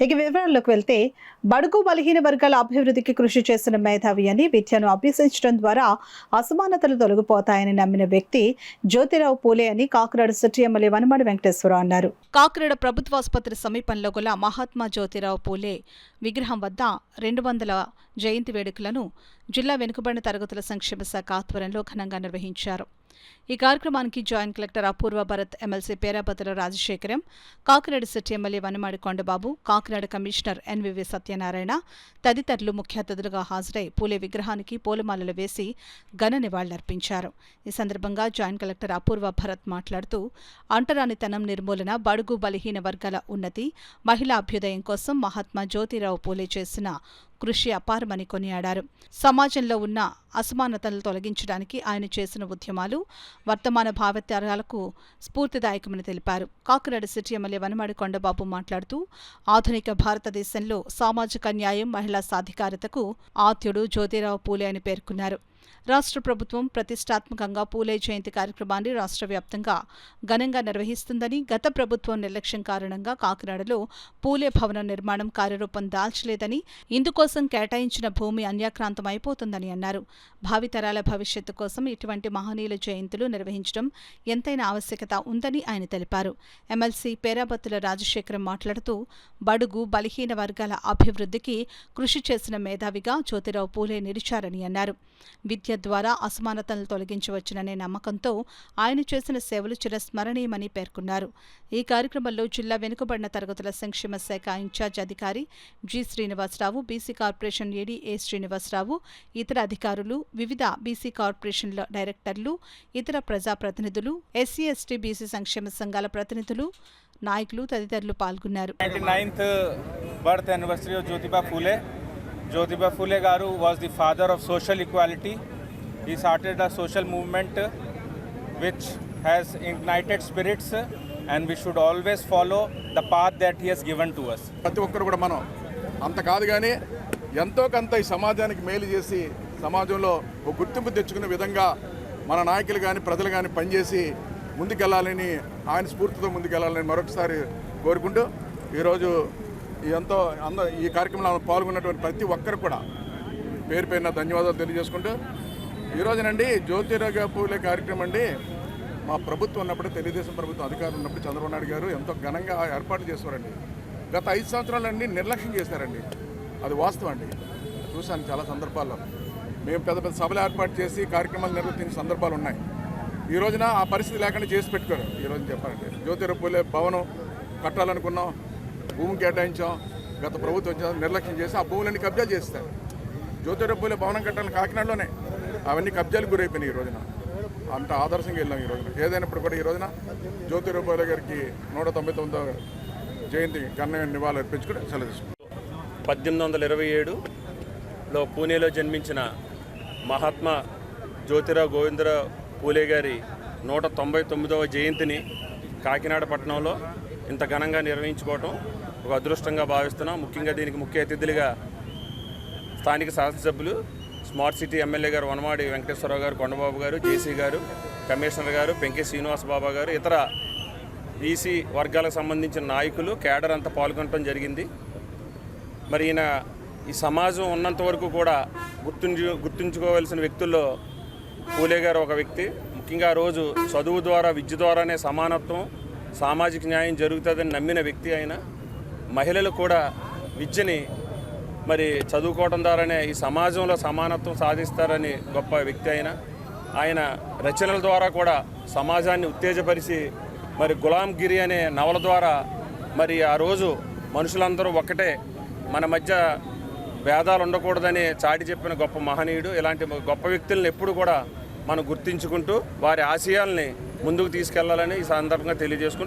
ఇక వివరాల్లోకి వెళ్తే బడుగు బలహీన వర్గాల అభివృద్ధికి కృషి చేసిన మేధావి అని విద్యను అభ్యసించడం ద్వారా అసమానతలు తొలగిపోతాయని నమ్మిన వ్యక్తి జ్యోతిరావు పూలే అని కాకినాడ సిటీ ఎమ్మెల్యే వనమాడి వెంకటేశ్వరరావు అన్నారు. కాకినాడ ప్రభుత్వాసుపత్రి సమీపంలో గల మహాత్మా జ్యోతిరావు పూలే విగ్రహం వద్ద 200వ జయంతి వేడుకలను జిల్లా వెనుకబడిన తరగతుల సంక్షేమ శాఖ ఆధ్వర్యంలో ఘనంగా నిర్వహించారు. ఈ కార్యక్రమానికి joint collector Apoorva Bharat, MLC Perapathula Rajasekharam, Kakinada city MLA Vanamadi Kondababu, Kakinada commissioner NVV Satyanarayana తదితరులు ముఖ్య అతిథులుగా హాజరై పూలే విగ్రహానికి పూలమాలలు వేసి ఘన నివాళులర్పించారు. ఈ సందర్భంగా జాయింట్ కలెక్టర్ అపూర్వ భరత్ మాట్లాడుతూ అంటరానితనం నిర్మూలన, బడుగు బలహీన వర్గాల ఉన్నతి, మహిళా అభ్యుదయం కోసం మహాత్మా జ్యోతిరావు పూలే చేసిన కృషి అపారమని కొనియాడారు. సమాజంలో ఉన్న అసమానతలను తొలగించడానికి ఆయన చేసిన ఉద్యమాలు వర్తమాన భావితరాలకు స్ఫూర్తిదాయకమని తెలిపారు. కాకినాడ సిటీ ఎమ్మెల్యే వనమాడి కొండబాబు మాట్లాడుతూ ఆధునిక భారతదేశంలో సామాజిక న్యాయం, మహిళా సాధికారతకు ఆద్యుడు జ్యోతిరావు పూలే అని పేర్కొన్నారు. రాష్ట్ర ప్రభుత్వం ప్రతిష్టాత్మకంగా పూలే జయంతి కార్యక్రమాన్ని రాష్ట్ర వ్యాప్తంగా ఘనంగా నిర్వహిస్తుందని, గత ప్రభుత్వం నిర్లక్ష్యం కారణంగా కాకినాడలో పూలే భవనం నిర్మాణం కార్యరూపం దాల్చలేదని, ఇందుకోసం కేటాయించిన భూమి అన్యాక్రాంతం అయిపోతుందని అన్నారు. భావితరాల భవిష్యత్తు కోసం ఇటువంటి మహనీయుల జయంతులు నిర్వహించడం ఎంతైనా ఆవశ్యకత ఉందని ఆయన తెలిపారు. ఎమ్మెల్సీ పేరాబత్తుల రాజశేఖరం మాట్లాడుతూ బడుగు బలహీన వర్గాల అభివృద్ధికి కృషి చేసిన మేధావిగా జ్యోతిరావు పూలే నిలిచారని అన్నారు. విద్య ద్వారా అసమానతలను తొలగించవచ్చుననే నమ్మకంతో ఆయన చేసిన సేవలు చిరస్మరణీయమని పేర్కొన్నారు. ఈ కార్యక్రమంలో జిల్లా వెనుకబడిన తరగతుల సంక్షేమ శాఖ ఇన్ఛార్జ్ అధికారి జి శ్రీనివాసరావు, బీసీ కార్పొరేషన్ ఏడీ ఏ శ్రీనివాసరావు, ఇతర అధికారులు, వివిధ బీసీ కార్పొరేషన్ల డైరెక్టర్లు, ఇతర ప్రజాప్రతినిధులు, ఎస్సీ ఎస్టీ బీసీ సంక్షేమ సంఘాల ప్రతినిధులు, నాయకులు తదితరులు పాల్గొన్నారు. 99th birth anniversary of Jyotiba Phule. Jyotiba Phule garu was the father of social equality. He started a social movement which has ignited spirits, and we should always follow the path that he has given to us. ప్రతి ఒక్కరు కూడా మనం అంత కాదు కానీ ఎంతో కొంత ఈ సమాజానికి మేలు చేసి సమాజంలో ఒక గుర్తింపు తెచ్చుకునే విధంగా మన నాయకులు కానీ ప్రజలు కానీ పనిచేసి ముందుకెళ్లాలని, ఆయన స్ఫూర్తితో ముందుకెళ్లాలని మరొకసారి కోరుకుంటూ ఈరోజు ఈ కార్యక్రమంలో పాల్గొన్నటువంటి ప్రతి ఒక్కరు కూడా పేరు పేరున ధన్యవాదాలు తెలియజేసుకుంటూ ఈరోజునండి జ్యోతిరావు పూలే కార్యక్రమం అండి మా ప్రభుత్వం ఉన్నప్పుడు, తెలుగుదేశం ప్రభుత్వం అధికారులు ఉన్నప్పుడు చంద్రబాబు నాయుడు గారు ఎంతో ఘనంగా ఏర్పాటు చేశారండి. గత 5 సంవత్సరాలండి నిర్లక్ష్యం చేశారండి. అది వాస్తవం అండి. చూశాను చాలా సందర్భాల్లో. మేము పెద్ద పెద్ద సభలు ఏర్పాటు చేసి కార్యక్రమాలు నిర్వర్తించిన సందర్భాలు ఉన్నాయి. ఈ రోజున ఆ పరిస్థితి లేకుండా చేసి పెట్టుకోరు. ఈ రోజున చెప్పాలంటే జ్యోతిరావు పూలే భవనం కట్టాలనుకున్నాం, భూమి కేటాయించాం. గత ప్రభుత్వం నిర్లక్ష్యం చేసి ఆ భూములన్నీ కబ్జా చేస్తారు. జ్యోతిరావు పూలే భవనం కట్టాలని కాకినాడలోనే అవన్నీ కబ్జాలకు గురైపోయినాయి. ఈ రోజున అంత ఆదర్శంగా వెళ్ళాం. ఈ రోజున ఏదైనప్పుడు కూడా ఈ రోజున జ్యోతిరావు పూలే గారికి 199వ జయంతి ఘనంగా నివాళులు అర్పించుకుని సెలవు తీసుకుంటాం. 1827లో పూణేలో జన్మించిన మహాత్మా జ్యోతిరావు గోవిందరావు పూలే గారి 199వ జయంతిని కాకినాడ పట్టణంలో ఇంత ఘనంగా నిర్వహించుకోవటం ఒక అదృష్టంగా భావిస్తున్నాం. ముఖ్యంగా దీనికి ముఖ్య అతిథులుగా స్థానిక శాసనసభ్యులు, స్మార్ట్ సిటీ ఎమ్మెల్యే గారు వనమాడి వెంకటేశ్వరరావు గారు, కొండబాబు గారు, జేసీ గారు, కమిషనర్ గారు, పెంకే శ్రీనివాస బాబా గారు, ఇతర బీసీ వర్గాలకు సంబంధించిన నాయకులు, కేడర్ అంతా పాల్గొనడం జరిగింది. మరి ఈయన ఈ సమాజం ఉన్నంత వరకు కూడా గుర్తుంచుకోవాల్సిన వ్యక్తుల్లో పూలే గారు ఒక వ్యక్తి. ముఖ్యంగా ఆ రోజు చదువు ద్వారా, విద్య ద్వారానే సమానత్వం, సామాజిక న్యాయం జరుగుతుందని నమ్మిన వ్యక్తి ఆయన. మహిళలు కూడా విద్యని మరి చదువుకోవడం ద్వారానే ఈ సమాజంలో సమానత్వం సాధిస్తారని గొప్ప వ్యక్తి ఆయన రచనల ద్వారా కూడా సమాజాన్ని ఉత్తేజపరిచి మరి గులాంగిరి అనే నవల ద్వారా మరి ఆ రోజు మనుషులందరూ ఒక్కటే, మన మధ్య భేదాలు ఉండకూడదని చాటి చెప్పిన గొప్ప మహనీయుడు. ఇలాంటి గొప్ప వ్యక్తులను ఎప్పుడు కూడా మనం గుర్తించుకుంటూ వారి ఆశయాల్ని ముందుకు తీసుకెళ్లాలని ఈ సందర్భంగా తెలియజేసుకుంటూ